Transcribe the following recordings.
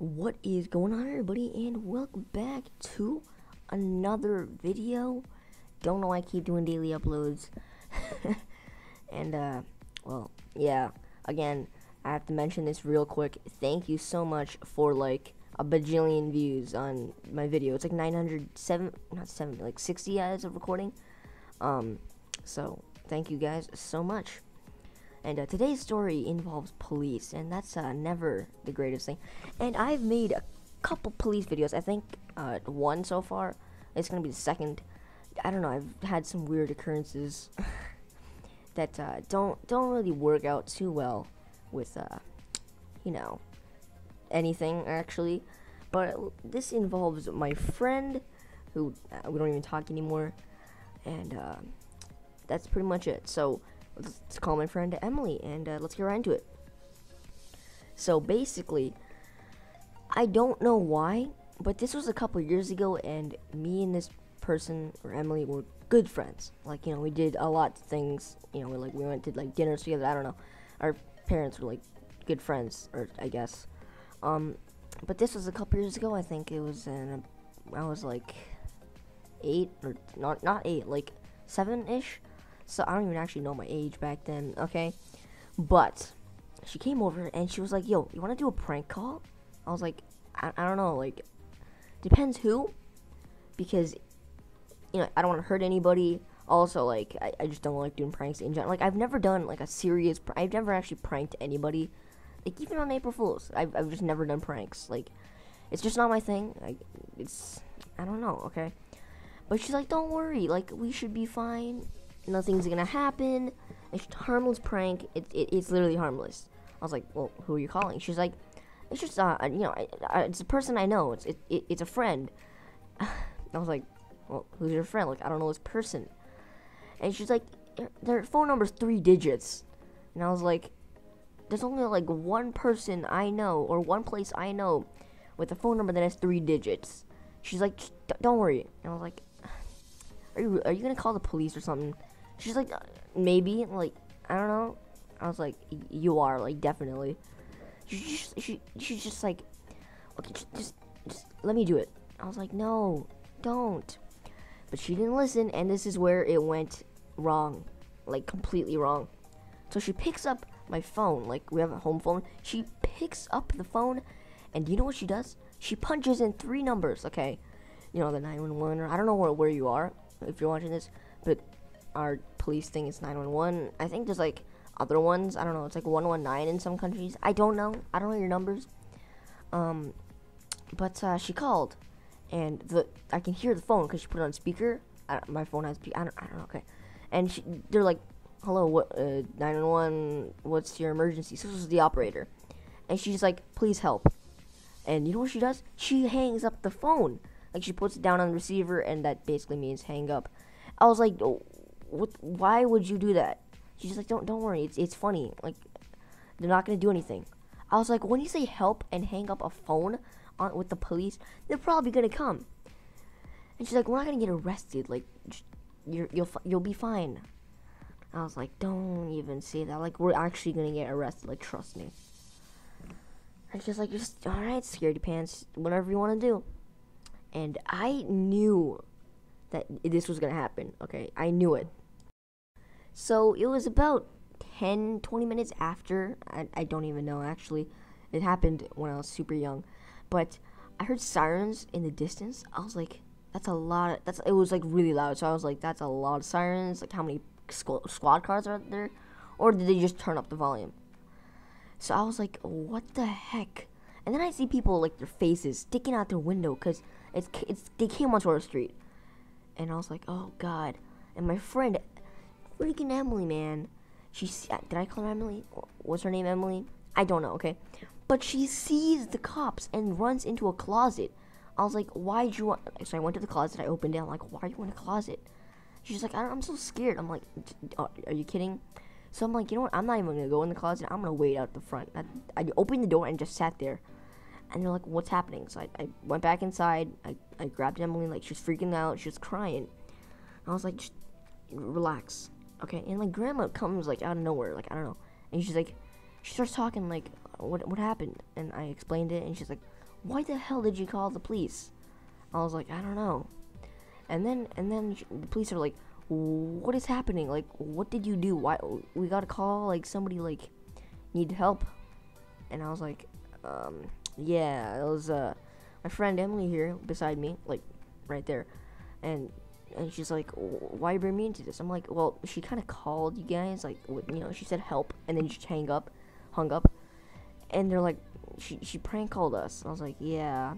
What is going on, everybody, and welcome back to another video. Don't know why I keep doing daily uploads. And well, yeah, again, I have to mention this real quick. Thank you so much for like a bajillion views on my video. It's like 907, not 70, like 60 as of recording. So thank you guys so much. And today's story involves police, and that's never the greatest thing. And I've made a couple police videos. I think one so far. It's gonna be the second. I don't know. I've had some weird occurrences that don't really work out too well with you know, anything actually. But this involves my friend, who we don't even talk anymore, and that's pretty much it. So let's call my friend Emily, and let's get right into it. So basically, I don't know why, but this was a couple years ago, and me and this person, or Emily, were good friends. Like, you know, we did a lot of things. You know, we went to like dinners together. I don't know. Our parents were like good friends, or I guess. But this was a couple years ago. I think it was I was like 8, or not 8, like 7-ish. So I don't even actually know my age back then, okay? But she came over and she was like, yo, you want to do a prank call? I was like, I don't know, like, depends who, because, you know, I don't want to hurt anybody. Also, like, I just don't like doing pranks in general. Like, I've never done, like, I've never actually pranked anybody. Like, even on April Fools, I've just never done pranks. Like, it's just not my thing. Like, I don't know, okay? But she's like, don't worry, like, we should be fine. Nothing's gonna happen. It's just a harmless prank. It's literally harmless. I was like, well, who are you calling? She's like, it's just you know, it's a person I know. It's a friend. I was like, well, who's your friend? Like, I don't know this person. And she's like, their phone number's 3 digits. And I was like, there's only like one person I know, or one place I know, with a phone number that has 3 digits. She's like, don't worry. And I was like, are you gonna call the police or something? She's like, maybe, like, I don't know. I was like, you are, like, definitely. She's just like, okay, just let me do it. I was like, no, don't. But she didn't listen, and this is where it went wrong, like, completely wrong. So she picks up my phone, like, we have a home phone. She picks up the phone, and do you know what she does? She punches in 3 numbers, okay? You know, the 911, or I don't know where you are, if you're watching this, but our police thing is 911. I think there's like other ones. I don't know. It's like 119 in some countries. I don't know your numbers. But she called, and I can hear the phone because she put it on speaker. My phone has I don't know. Okay, and they're like, hello, what 911? What's your emergency? So this is the operator, and she's like, please help. And you know what she does? She hangs up the phone. Like, she puts it down on the receiver, and that basically means hang up. I was like, oh, why would you do that? She's like, don't worry, it's funny. Like, they're not gonna do anything. I was like, when you say help and hang up a phone with the police, they're probably gonna come. And she's like, we're not gonna get arrested. Like, you'll be fine. I was like, don't even say that. Like, we're actually gonna get arrested. Like, trust me. And she's like, just all right, scaredy pants, whatever you want to do. And I knew that this was going to happen, okay? I knew it. So it was about 10-20 minutes after. I don't even know, actually. It happened when I was super young. But I heard sirens in the distance. I was like, that's a lot. It was like really loud. So I was like, that's a lot of sirens. Like, how many squad cars are there? Or did they just turn up the volume? So I was like, what the heck? And then I see people, like, their faces sticking out their window because they came onto our street. And I was like, oh, God. And my friend, freaking Emily, man. Did I call her Emily? What's her name, Emily? I don't know, okay? But she sees the cops and runs into a closet. I was like, why'd you want... So I went to the closet, I opened it, I'm like, why are you in a closet? She's like, I'm so scared. I'm like, are you kidding? So I'm like, you know what? I'm not even going to go in the closet. I'm going to wait out the front. I opened the door and just sat there. And they're like, what's happening? So I went back inside. I grabbed Emily. Like, she was freaking out. She was crying. I was like, just relax. Okay? And, like, Grandma comes, like, out of nowhere. Like, I don't know. And she's like, she starts talking, like, what happened? And I explained it. And she's like, why the hell did you call the police? I was like, I don't know. And then the police are like, what is happening? Like, what did you do? Why we got a call? Like, somebody like need help? And I was like, yeah, it was my friend Emily here beside me, like right there, and she's like, why you bring me into this? I'm like, well, she kind of called you guys, like, she said help, and then just hung up, and they're like, she prank called us. I was like, yeah,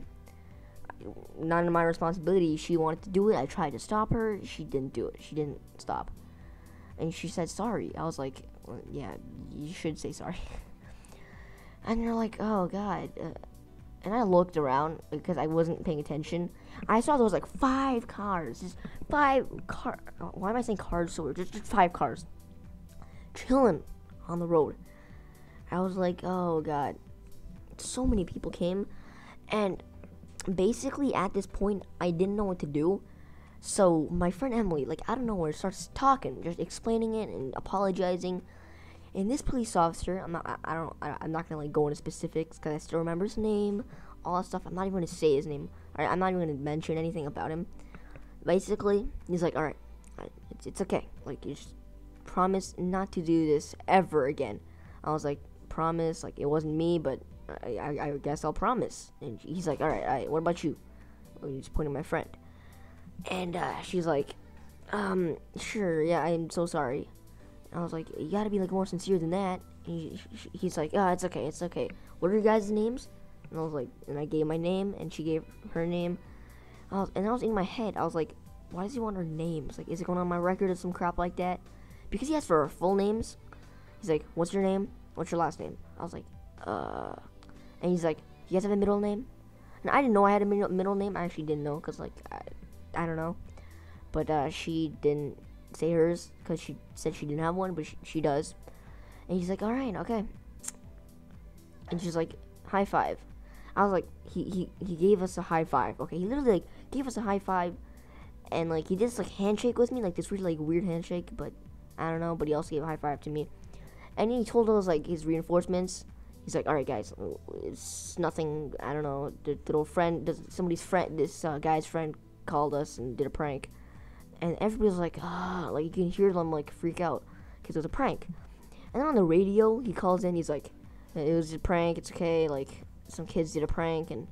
not my responsibility. She wanted to do it. I tried to stop her. She didn't do it. She didn't stop. And she said sorry. I was like, well, yeah, you should say sorry. And they're like, oh god. And I looked around because I wasn't paying attention. I saw there was like 5 cars. Just 5 cars. Why am I saying cars so weird? Just 5 cars. Chilling on the road. I was like, oh god. So many people came. And basically at this point, I didn't know what to do. So my friend Emily, like, out of nowhere, starts talking, just explaining it and apologizing. And this police officer, I'm not gonna like go into specifics because I still remember his name, all that stuff. I'm not even gonna say his name. Alright, I'm not even gonna mention anything about him. Basically, he's like, alright, it's okay. Like, you just promise not to do this ever again. I was like, promise. Like, it wasn't me, but I guess I'll promise. And he's like, alright, what about you? Oh, he's pointing at my friend. And she's like, sure, yeah, I'm so sorry. I was like, you gotta be like more sincere than that. And he's like, oh, it's okay. What are your guys' names? And I was like, and I gave my name, and she gave her name. And I was in my head, I was like, why does he want her names? Like, is it going on my record or some crap like that? Because he asked for our full names. He's like, what's your name? What's your last name? I was like, and he's like, you guys have a middle name? And I didn't know I had a middle name. I actually didn't know, because, like, I don't know. But she didn't say hers because she said she didn't have one, but she does. And he's like, all right, okay. And she's like, high five. I was like, he gave us a high five. Okay, he literally like gave us a high five, and like he did this like handshake with me, like this really like weird handshake, but I don't know. But he also gave a high five to me, and he told us like his reinforcements. He's like, all right, guys, it's nothing. I don't know. The little friend, somebody's friend, this guy's friend called us and did a prank. And everybody was like, like you can hear them like freak out because it was a prank. And then on the radio, he calls in. He's like, it was a prank. It's okay. Like, some kids did a prank and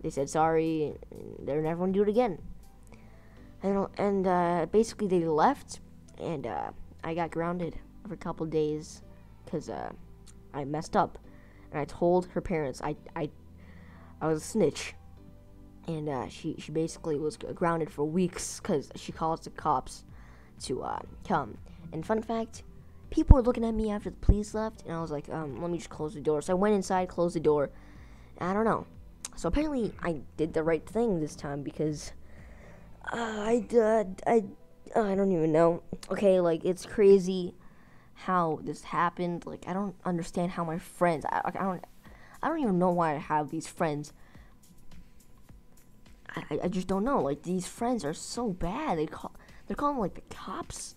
they said sorry, and they're never gonna do it again. And basically they left, and I got grounded for a couple days because I messed up, and I told her parents I was a snitch. And she basically was grounded for weeks because she calls the cops to come. And fun fact, people were looking at me after the police left, and I was like, let me just close the door. So I went inside, closed the door. I don't know. So apparently I did the right thing this time because I don't even know. Okay, like, it's crazy how this happened. Like, I don't understand how my friends. I don't even know why I have these friends. I just don't know. Like, these friends are so bad. They're calling like the cops.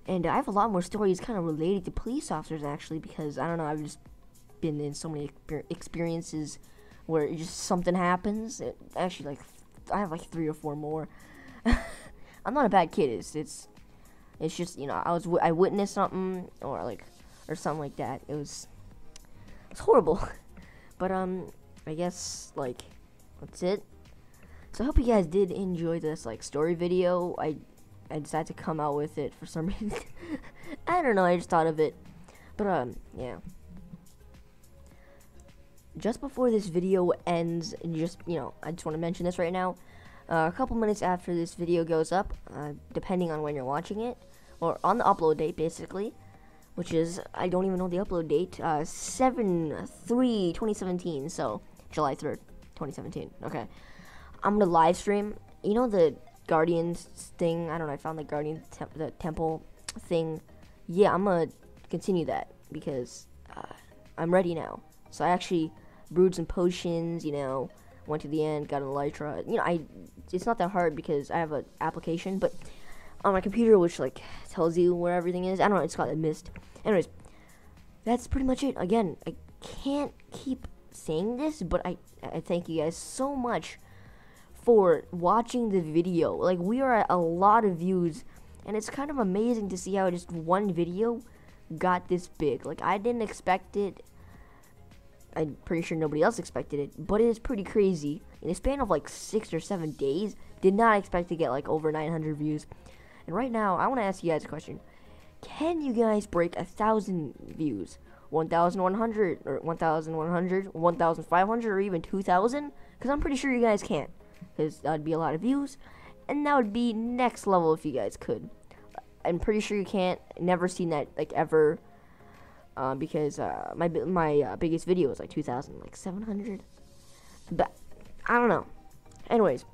And I have a lot more stories kind of related to police officers, actually, because I don't know. I've just been in so many experiences where it just something happens. Actually, like, I have like 3 or 4 more. I'm not a bad kid. It's just, you know, I witnessed something or something like that. It's horrible. But I guess like that's it. So I hope you guys did enjoy this like story video. I decided to come out with it for some reason. I don't know, I just thought of it. But yeah. Just before this video ends, and I just want to mention this right now. A couple minutes after this video goes up, depending on when you're watching it, or on the upload date basically, which is, I don't even know the upload date, 7/3/2017, so July 3rd, 2017, okay. I'm gonna live stream, you know the Guardians thing, I don't know, I found the Guardian the temple thing. Yeah, I'm gonna continue that, because I'm ready now. So I actually brewed some potions, went to the end, got an elytra. It's not that hard because I have an application, but on my computer, which like tells you where everything is. I don't know, it's called a mist. Anyways, that's pretty much it. Again, I can't keep saying this, but I thank you guys so much for watching the video. Like, we are at a lot of views, and it's kind of amazing to see how just one video got this big. Like, I didn't expect it. I'm pretty sure nobody else expected it, but it is pretty crazy. In a span of like 6 or 7 days, did not expect to get like over 900 views. And right now, I want to ask you guys a question. Can you guys break 1,000 views? 1,100 or 1,100, 1,500, or even 2,000? Because I'm pretty sure you guys can't. Because that would be a lot of views, and that would be next level if you guys could. I'm pretty sure you can't. Never seen that like ever. Because my biggest video was like 2,000, like 700. But I don't know. Anyways,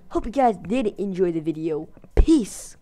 hope you guys did enjoy the video. Peace.